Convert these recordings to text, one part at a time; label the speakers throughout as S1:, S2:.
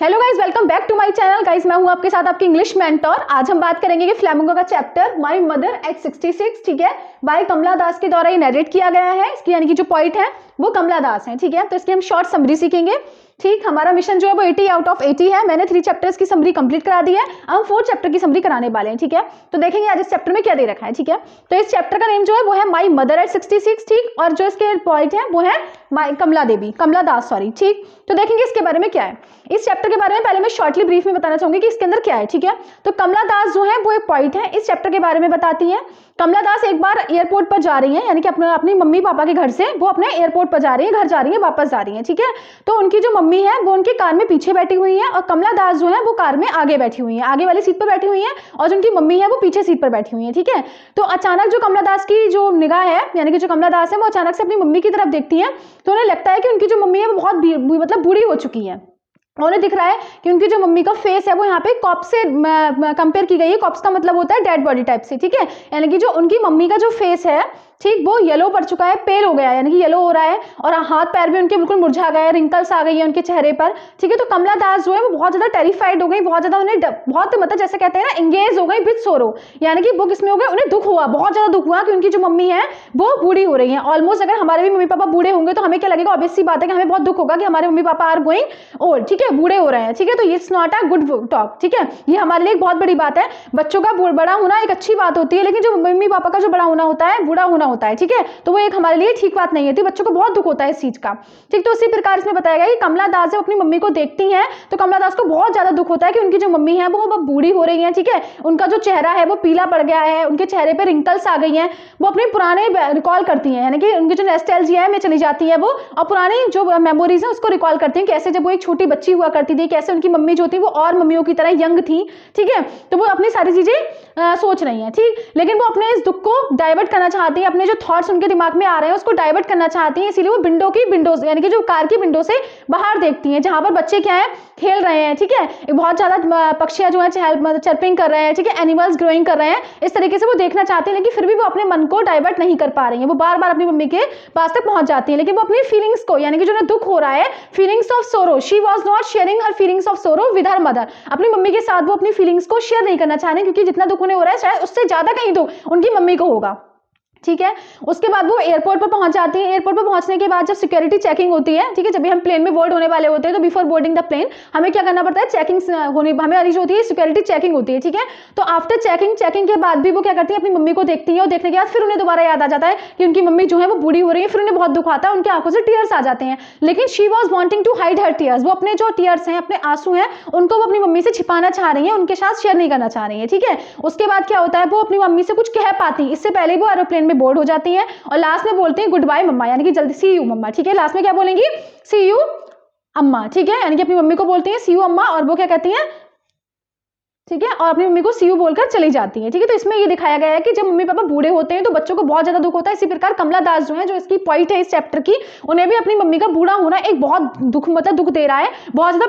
S1: Hello guys, welcome back to my channel. Guys मैं हूं आपके साथ आपकी इंग्लिश मेंटोर। आज हम बात करेंगे कि फ्लेमिंगो का चैप्टर माय मदर एट 66, ठीक है, बाय कमला दास के द्वारा ये नरेट किया गया है। इसकी यानी कि जो पोइट है वो कमला दास हैं, ठीक है। तो इसकी हम शॉर्ट समरी सीखेंगे। ठीक, हमारा मिशन जो है वो 80 आउट ऑफ 80 है। मैंने 3 चैप्टर्स की समरी कंप्लीट करा दी है। हम 4 चैप्टर की समरी कराने वाले हैं, ठीक है। तो देखेंगे आज इस चैप्टर में क्या दे रखा है, ठीक है। तो इस चैप्टर का नेम जो है वो है माय मदर एट 66, ठीक, और जो इसके पॉइंट है वो है कमला दास, सॉरी, ठीक। तो देखेंगे इसके बारे में क्या है। इस चैप्टर के बारे में पहले मैं शॉर्टली ब्रीफ में बताना चाहूंगी कि इसके अंदर क्या है, ठीक है। तो कमला दास जो है वो एक पॉइंट है, इस चैप्टर के बारे में बताती है। कमला दास एक बार एयरपोर्ट पर जा रही है, यानी कि अपनी मम्मी पापा के घर से वो अपने एयरपोर्ट पर जा रही है, घर जा रही है, वापस जा रही है, ठीक है। तो उनकी जो मम्मी है वो उनकी कार में पीछे बैठी हुई है और कमला दास जो है वो कार में आगे बैठी हुई है, आगे वाली सीट पर बैठी हुई है, और जो उनकी मम्मी है वो पीछे सीट पर बैठी हुई है, ठीक है। तो अचानक जो कमला दास की जो निगाह है, यानी कि जो कमला दास है वो अचानक से अपनी मम्मी की तरफ देखती है। तो उन्हें लगता है कि उनकी जो मम्मी है वो बहुत मतलब बूढ़ी हो चुकी है। उन्हें दिख रहा है कि उनकी जो मम्मी का फेस है वो यहाँ पे कॉप्स से कंपेयर की गई है। कॉप्स का मतलब होता है डेड बॉडी टाइप से, ठीक है। यानी कि जो उनकी मम्मी का जो फेस है, ठीक, वो येलो पड़ चुका है, पेल हो गया है, यानी कि येलो हो रहा है, और हाथ पैर भी उनके बिल्कुल मुरझा गए, रिंकल्स आ गई है उनके चेहरे पर, ठीक है। तो कमला दास जो है वो बहुत ज्यादा टेरिफाइड हो गई, बहुत ज्यादा उन्हें बहुत मतलब जैसे कहते हैं ना एंगेज हो गई विद सोरो, यानी कि वो किसमें हो गए, उन्हें दुख हुआ, बहुत ज्यादा दुख हुआ कि उनकी जो मम्मी है वो बूढ़ी हो रही है। ऑलमोस्ट अगर हमारे भी मम्मी पापा बूढ़े होंगे तो हमें क्या लगेगा, ऑब्वियस सी बात है कि हमें बहुत दुख होगा कि हमारे mummy papa are going old, ठीक है, बूढ़े हो रहे हैं, ठीक है। तो it's not a good talk, ठीक है। ये हमारे लिए एक बहुत बड़ी बात है। बच्चों का बड़ा होना एक अच्छी बात होती है, लेकिन जो मम्मी पापा का जो बड़ा होना होता है, बूढ़ा होना होता है, ठीक है, तो वो एक हमारे लिए ठीक बात नहीं होती। बच्चों को बहुत दुख होता है इस चीज का, ठीक। तो उसी प्रकार इसमें बताया गया कि कमला दास जब अपनी मम्मी को देखती हैं तो कमला दास को बहुत ज्यादा दुख होता है कि उनकी जो मम्मी है वो बूढ़ी हो रही है, ठीक है। उनका जो चेहरा है वो पीला पड़ गया है, उनके चेहरे पे रिंकल्स आ गई हैं। वो अपने पुराने रिकॉल करती हैं, यानी कि उनकी जो नॉस्टैल्जिया है में चली जाती है वो, और पुरानी जो मेमोरीज है उसको रिकॉल करती हैं, कैसे जब वो एक छोटी बच्ची हुआ करती थी, कैसे उनकी मम्मी जो थी वो और मम्मियों की तरह यंग थी, ठीक है। तो वो अपनी सारी चीजें सोच रही हैं, ठीक। लेकिन वो अपने इस दुख को डाइवर्ट करना चाहती है, अपने जो थॉट्स उनके दिमाग में आ रहे हैं उसको डाइवर्ट करना चाहती हैं, इसीलिए वो विंडो यानी कि जो कार की विंडो से बाहर देखती हैं, जहां पर बच्चे क्या है, खेल रहे हैं, ठीक है। बहुत ज्यादा पक्षियां जो है चर्पिंग कर रहे हैं, ठीक है, एनिमल्स ग्रोइंग कर रहे हैं, इस तरीके से वो देखना चाहते हैं, लेकिन फिर भी वो अपने मन को डाइवर्ट नहीं कर पा रही हैं। वो बार बार अपनी मम्मी के पास तक पहुंच जाती हैं, लेकिन वो अपनी फीलिंग्स को, यानी कि जो दुख हो रहा है, फीलिंग्स ऑफ सोरो, she was not sharing her feelings of सोरो विद हर मदर। अपनी मम्मी के साथ वो अपनी फीलिंग्स को शेयर नहीं करना चाह रहे, क्योंकि जितना दुख उन्हें हो रहा है शायद उससे ज्यादा कहीं दुख उनकी मम्मी को होगा, ठीक है। उसके बाद वो एयरपोर्ट पर पहुंच जाती है। एयरपोर्ट पर पहुंचने के बाद जब सिक्योरिटी चेकिंग होती है, ठीक है, जब भी हम प्लेन में बोर्ड होने वाले होते हैं तो बिफोर बोर्डिंग द प्लेन हमें क्या करना पड़ता है, चेकिंग होने हमें जो होती है सिक्योरिटी चेकिंग होती है, ठीक है। तो आफ्टर चेकिंग के बाद भी वो क्या करती है, अपनी मम्मी को देखती है, और देखने के बाद फिर उन्हें दोबारा याद आ जाता है कि उनकी मम्मी जो है वो बूढ़ी हो रही है, फिर उन्हें बहुत दुख आता है, उनकी आंखों से टीयर्स आ जाते हैं। लेकिन she was wanting to hide her tears, वो अपने जो टीयर्स हैं, अपने आंसू हैं, उनको वो अपनी मम्मी से छिपाना चाह रही है, उनके साथ शेयर नहीं करना चाह रही है, ठीक है। उसके बाद क्या होता है, वो अपनी मम्मी से कुछ कह पाती, इससे पहले वो एरोप्लेन में बोर्ड हो जाती है, और लास्ट में बोलते हैं गुड बाय मम्मा, यानी कि जल्दी सी यू मम्मा, ठीक है। लास्ट में क्या बोलेंगी, सी यू अम्मा, ठीक है, यानी कि अपनी मम्मी को बोलती हैं सी यू अम्मा, और वो क्या कहती हैं, ठीक है, और अपनी मम्मी को सी यू बोलकर चली जाती है, ठीक है। तो इसमें ये दिखाया गया है कि जब मम्मी पापा बूढ़े होते हैं तो बच्चों को बहुत ज्यादा दुख होता है। इसी प्रकार कमला दास जो है, जो इसकी पॉइंट है इस चैप्टर की, उन्हें भी अपनी मम्मी का बूढ़ा होना एक बहुत दुख दे रहा है, बहुत ज्यादा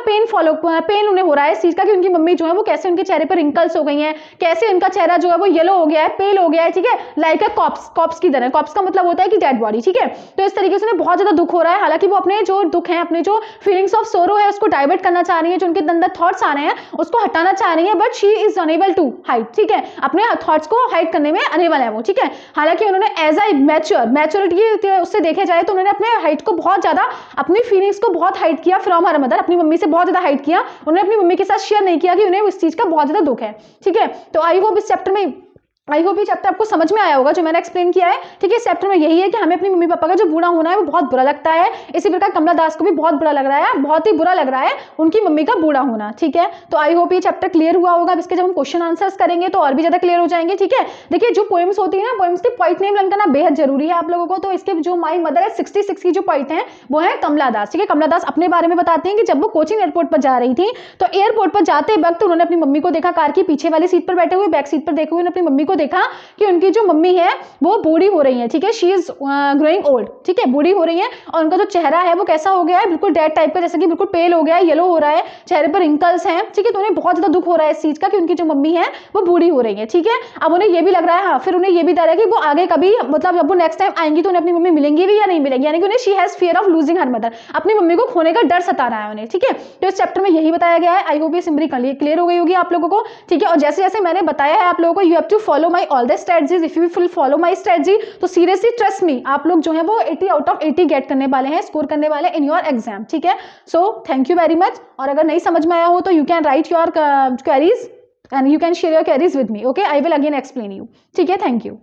S1: पेन उन्हें हो रहा है इस चीज का, कि उनकी मम्मी जो है वो कैसे उनके चेहरे पर रिंकल्स हो गई हैं, कैसे उनका चेहरा जो है वो येलो हो गया है, पेल हो गया है, ठीक है, लाइक अ कॉप्स की तरह। कॉप्स का मतलब होता है कि डेड बॉडी, ठीक है। तो इस तरीके से उन्हें बहुत ज्यादा दुख हो रहा है। हालांकि वो अपने जो दुख है, अपने जो फीलिंग्स ऑफ सोरो है उसको डाइवर्ट करना चाह रही है, जो उनके अंदर थॉट्स आ रहे हैं उसको हटाना चाह रही है, but she is unable to hide, ठीक है, अपने थॉट्स को हाइड करने में अनेबल है वो, ठीक है। हालांकि उन्होंने एज अ मैच्योरिटी उससे देखे जाए तो उन्होंने अपने हाइट को बहुत ज्यादा, अपनी फीलिंग्स को बहुत हाइड किया फ्रॉम हर मदर, अपनी मम्मी से बहुत ज्यादा हाइड किया। उन्होंने अपनी मम्मी के साथ शेयर नहीं किया कि उन्हें उस चीज का बहुत ज्यादा दुख है, ठीक है। तो आई होप ये चैप्टर आपको समझ में आया होगा जो मैंने एक्सप्लेन किया है, ठीक है। इस चैप्टर में यही है कि हमें अपनी मम्मी पापा का जो बूढ़ा होना है वो बहुत बुरा लगता है। इसी प्रकार कमला दास को भी बहुत बुरा लग रहा है, बहुत ही बुरा लग रहा है उनकी मम्मी का बूढ़ा होना, ठीक है। तो आई होप ये चैप्टर क्लियर हुआ होगा। इसके जब हम क्वेश्चन आंसर्स करेंगे तो और भी ज्यादा क्लियर हो जाएंगे, ठीक है। देखिए, जो पोएम्स होती है ना, पोएम्स के पॉइंट नेम लर्न करना बेहद जरूरी है आप लोगों को। तो इसके जो माई मदर है 66 की जो पॉइंट है वो है कमला दास, ठीक है। कमला दास अपने बारे में बताते हैं कि जब वो कोचिंग एयरपोर्ट पर जा रही थी तो एयरपोर्ट पर जाते वक्त उन्होंने अपनी मम्मी को देखा, कार की पीछे वाली सीट पर बैठे हुए, बैक सीट पर देखे हुए अपनी मम्मी को देखा कि उनकी जो मम्मी है वो बूढ़ी हो रही है, ठीक है, शी इज ग्रोइंग ओल्ड, ठीक है, बूढ़ी हो रही है और उनका जो चेहरा है वो कैसा हो गया है, बिल्कुल डेड टाइप का, जैसे कि बिल्कुल पेल हो गया है, येलो हो रहा है, चेहरे पर रिंकल्स हैं, ठीक है, तो उन्हें बहुत ज्यादा दुख हो रहा है इस चीज का कि उनकी जो मम्मी है वो बूढ़ी हो रही है, ठीक है। अब उन्हें ये भी लग रहा है, हाँ, फिर उन्हें ये भी डर है कि वो आगे कभी मतलब जब वो नेक्स्ट टाइम आएंगी तो उन्हें अपनी मम्मी मिलेंगी भी या नहीं मिलेंगी, यानी कि उन्हें she has fear of losing her mother, अपनी मम्मी को खोने का डर सता रहा है उन्हें, ठीक है। तो इस चैप्टर में यही बताया गया है। आई होप ये सिमरी क्लियर हो गई होगी आप लोगों को, ठीक है। और जैसे जैसे मैंने बताया है आप लोगों को, you have to follow my all the strategies, if you will follow my strategy तो सीरियसली ट्रस्ट मी, आप लोग जो है वो 80 आउट ऑफ 80 गेट करने वाले हैं, स्कोर करने वाले इन योर एग्जाम, ठीक है। So thank you very much. और अगर नहीं समझ में आया हो तो you can write your queries and you can share your queries with me, okay, I will again explain you, ठीक है, thank you।